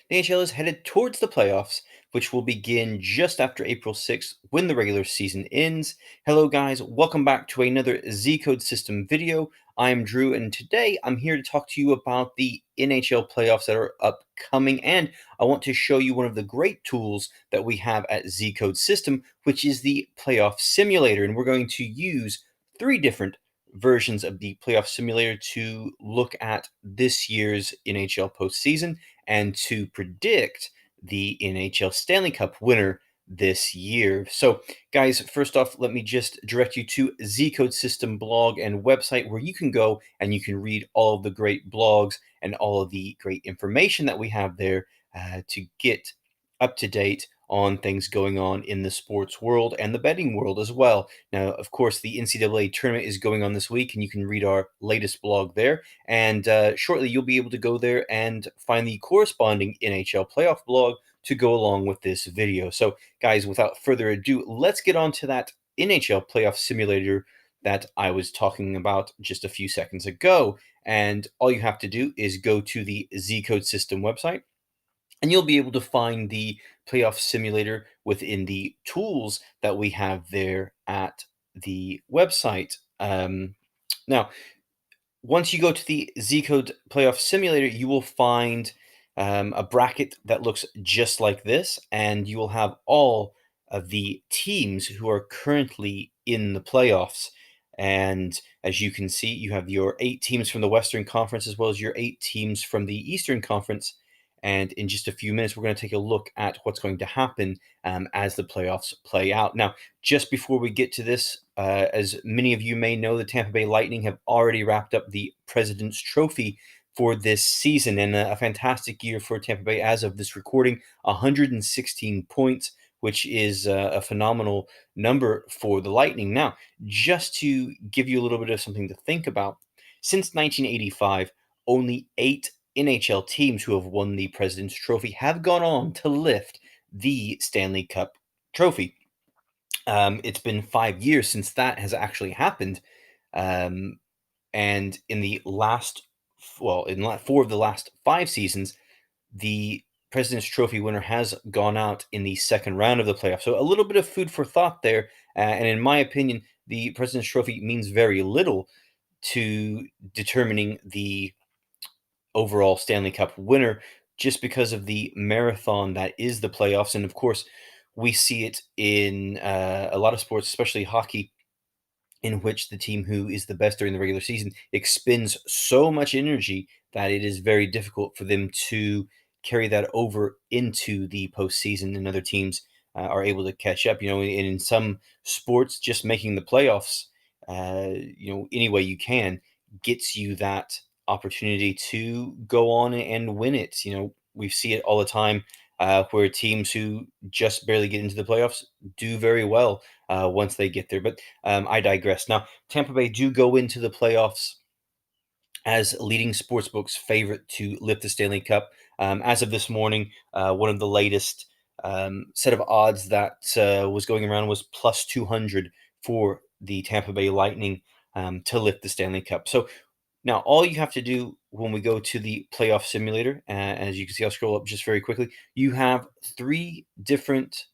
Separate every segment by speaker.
Speaker 1: The NHL is headed towards the playoffs, which will begin just after April 6th when the regular season ends. Hello, guys. Welcome back to another Zcode system video. I'm Drew, and today I'm here to talk to you about the NHL playoffs that are upcoming. And I want to show you one of the great tools that we have at Zcode system, which is the playoff simulator. And we're going to use three different versions of the playoff simulator to look at this year's NHL postseason and to predict the NHL Stanley Cup winner this year. So, guys, first off, let me just direct you to Zcode System blog and website where you can go and you can read all of the great blogs and all of the great information that we have there to get up to date on things going on in the sports world and the betting world as well. Now, of course, the NCAA tournament is going on this week, and you can read our latest blog there. And shortly, you'll be able to go there and find the corresponding NHL playoff blog to go along with this video. So, guys, without further ado, let's get on to that NHL playoff simulator that I was talking about just a few seconds ago. And all you have to do is go to the Zcode System website, and you'll be able to find the playoff simulator within the tools that we have there at the website. Now, once you go to the Zcode playoff simulator, you will find a bracket that looks just like this, and you will have all of the teams who are currently in the playoffs. And as you can see, you have your 8 teams from the Western Conference as well as your 8 teams from the Eastern Conference. And in just a few minutes, we're going to take a look at what's going to happen as the playoffs play out. Now, just before we get to this, as many of you may know, the Tampa Bay Lightning have already wrapped up the President's Trophy for this season, and a fantastic year for Tampa Bay as of this recording, 116 points, which is a phenomenal number for the Lightning. Now, just to give you a little bit of something to think about, since 1985, only 8 NHL teams who have won the President's Trophy have gone on to lift the Stanley Cup trophy. It's been 5 years since that has actually happened. And in the last, well, in 4 of the last 5 seasons, the President's Trophy winner has gone out in the second round of the playoffs. So a little bit of food for thought there. And in my opinion, the President's Trophy means very little to determining the overall Stanley Cup winner just because of the marathon that is the playoffs. And of course, we see it in a lot of sports, especially hockey, in which the team who is the best during the regular season expends so much energy that it is very difficult for them to carry that over into the postseason, and other teams are able to catch up. And in some sports, just making the playoffs, any way you can, gets you that opportunity to go on and win it. We see it all the time where teams who just barely get into the playoffs do very well once they get there. But I digress. Now, Tampa Bay do go into the playoffs as leading sportsbooks favorite to lift the Stanley Cup. As of this morning, one of the latest set of odds that was going around was plus 200 for the Tampa Bay Lightning to lift the Stanley Cup. So now all you have to do when we go to the playoff simulator, as you can see, I'll scroll up just very quickly, you have 3 different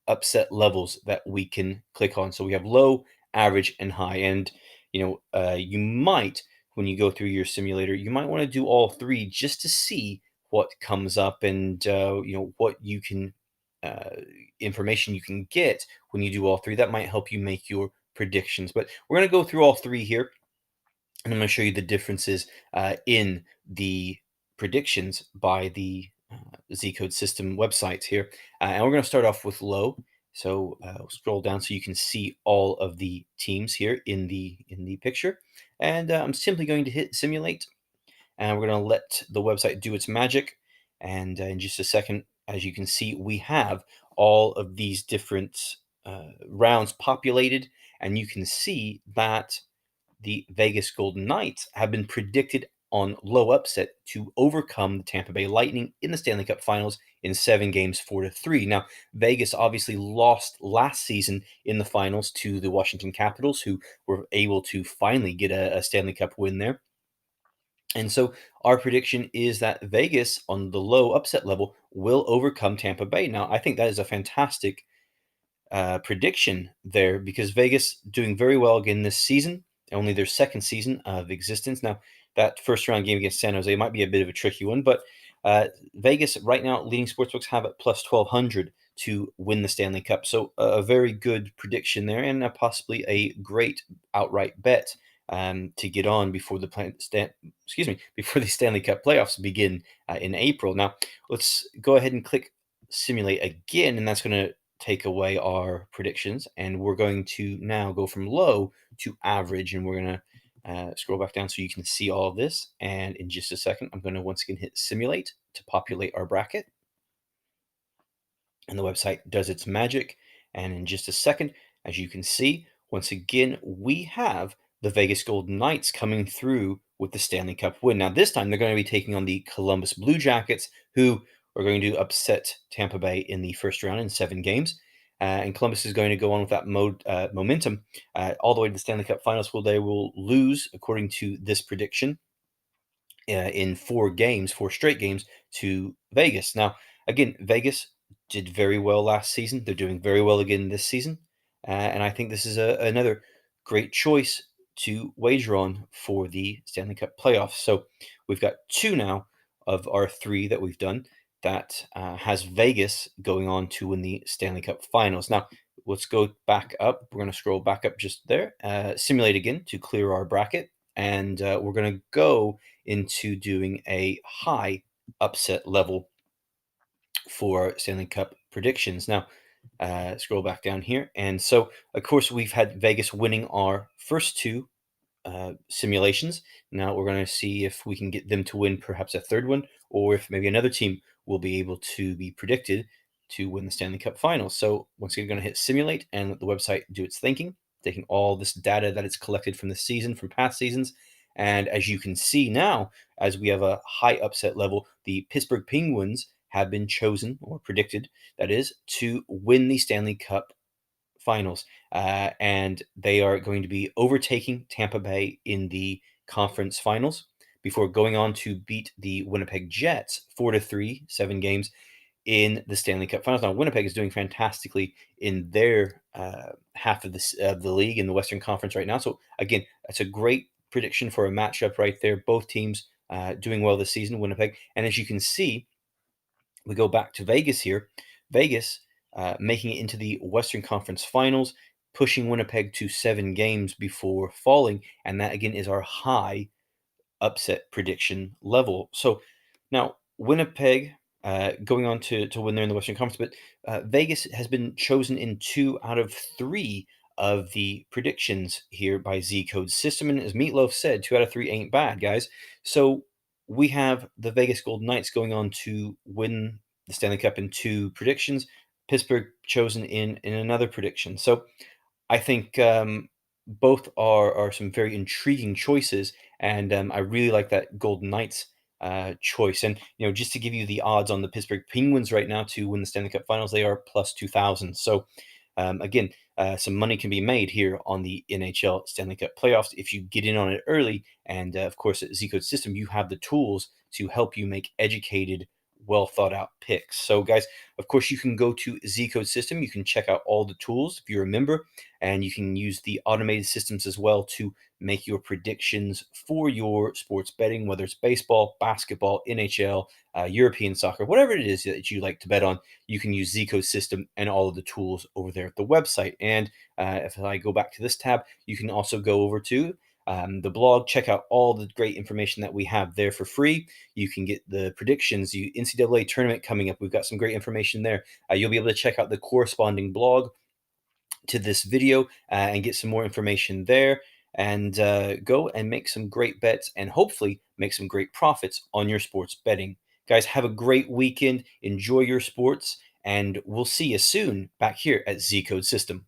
Speaker 1: upset levels that we can click on. So we have low, average, and high. And you might, when you go through your simulator, you might want to do all 3 just to see what comes up, and what you can information you can get when you do all 3. That might help you make your predictions. But we're going to go through all 3 here, and I'm going to show you the differences in the predictions by the Zcode system websites here. And we're going to start off with low. So we'll scroll down so you can see all of the teams here in the picture. And I'm simply going to hit simulate, and we're going to let the website do its magic. And in just a second, as you can see, we have all of these different rounds populated, and you can see that the Vegas Golden Knights have been predicted on low upset to overcome the Tampa Bay Lightning in the Stanley Cup Finals in 7 games, 4-3. Now, Vegas obviously lost last season in the finals to the Washington Capitals, who were able to finally get a Stanley Cup win there. And so our prediction is that Vegas on the low upset level will overcome Tampa Bay. Now, I think that is a fantastic prediction there because Vegas doing very well again this season, only their second season of existence. Now, that first round game against San Jose might be a bit of a tricky one, but Vegas right now, leading sportsbooks have it plus 1,200 to win the Stanley Cup. So a very good prediction there, and possibly a great outright bet to get on before before the Stanley Cup playoffs begin in April. Now, let's go ahead and click simulate again, and that's going to take away our predictions, and we're going to now go from low to average, and we're going to scroll back down so you can see all of this. And in just a second, I'm going to once again hit simulate to populate our bracket, and the website does its magic. And in just a second, as you can see, once again, we have the Vegas Golden Knights coming through with the Stanley Cup win. Now, this time they're going to be taking on the Columbus Blue Jackets, who are going to upset Tampa Bay in the first round in 7 games. And Columbus is going to go on with that momentum all the way to the Stanley Cup Finals, where they will lose, according to this prediction, in 4 games, 4 straight games to Vegas. Now, again, Vegas did very well last season. They're doing very well again this season. And I think this is another great choice to wager on for the Stanley Cup playoffs. So we've got 2 now of our 3 that we've done that has Vegas going on to win the Stanley Cup Finals. Now, let's go back up. We're going to scroll back up just there, simulate again to clear our bracket. And we're going to go into doing a high upset level for Stanley Cup predictions. Now, scroll back down here. And so, of course, we've had Vegas winning our first 2 simulations. Now we're going to see if we can get them to win perhaps a third one, or if maybe another team will be able to be predicted to win the Stanley Cup Finals. So once again, we're going to hit simulate and let the website do its thinking, taking all this data that it's collected from the season, from past seasons. And as you can see now, as we have a high upset level, the Pittsburgh Penguins have been chosen, or predicted, that is, to win the Stanley Cup Finals. And they are going to be overtaking Tampa Bay in the conference finals before going on to beat the Winnipeg Jets 4-3, 7 games in the Stanley Cup Finals. Now, Winnipeg is doing fantastically in their half of the league in the Western Conference right now. So again, that's a great prediction for a matchup right there. Both teams doing well this season, Winnipeg. And as you can see, we go back to Vegas here. Vegas making it into the Western Conference Finals, pushing Winnipeg to 7 games before falling. And that, again, is our high upset prediction level. So now Winnipeg going on to win there in the Western Conference, but Vegas has been chosen in 2 out of 3 of the predictions here by Zcode system. And as Meatloaf said, 2 out of 3 ain't bad, guys. So we have the Vegas Golden Knights going on to win the Stanley Cup in 2 predictions. Pittsburgh chosen in another prediction. So I think both are some very intriguing choices, and I really like that Golden Knights choice. And just to give you the odds on the Pittsburgh Penguins right now to win the Stanley Cup Finals, they are plus 2,000. So again, some money can be made here on the NHL Stanley Cup playoffs if you get in on it early. And of course, at Zcode System, you have the tools to help you make educated, well thought out picks. So guys, of course, you can go to Zcode System. You can check out all the tools if you're a member, and you can use the automated systems as well to make your predictions for your sports betting, whether it's baseball, basketball, NHL, European soccer, whatever it is that you like to bet on. You can use Zcode System and all of the tools over there at the website. And if I go back to this tab, you can also go over to the blog, check out all the great information that we have there for free. You can get the predictions, the NCAA tournament coming up. We've got some great information there. You'll be able to check out the corresponding blog to this video and get some more information there, and go and make some great bets and hopefully make some great profits on your sports betting. Guys, have a great weekend. Enjoy your sports, and we'll see you soon back here at Zcode System.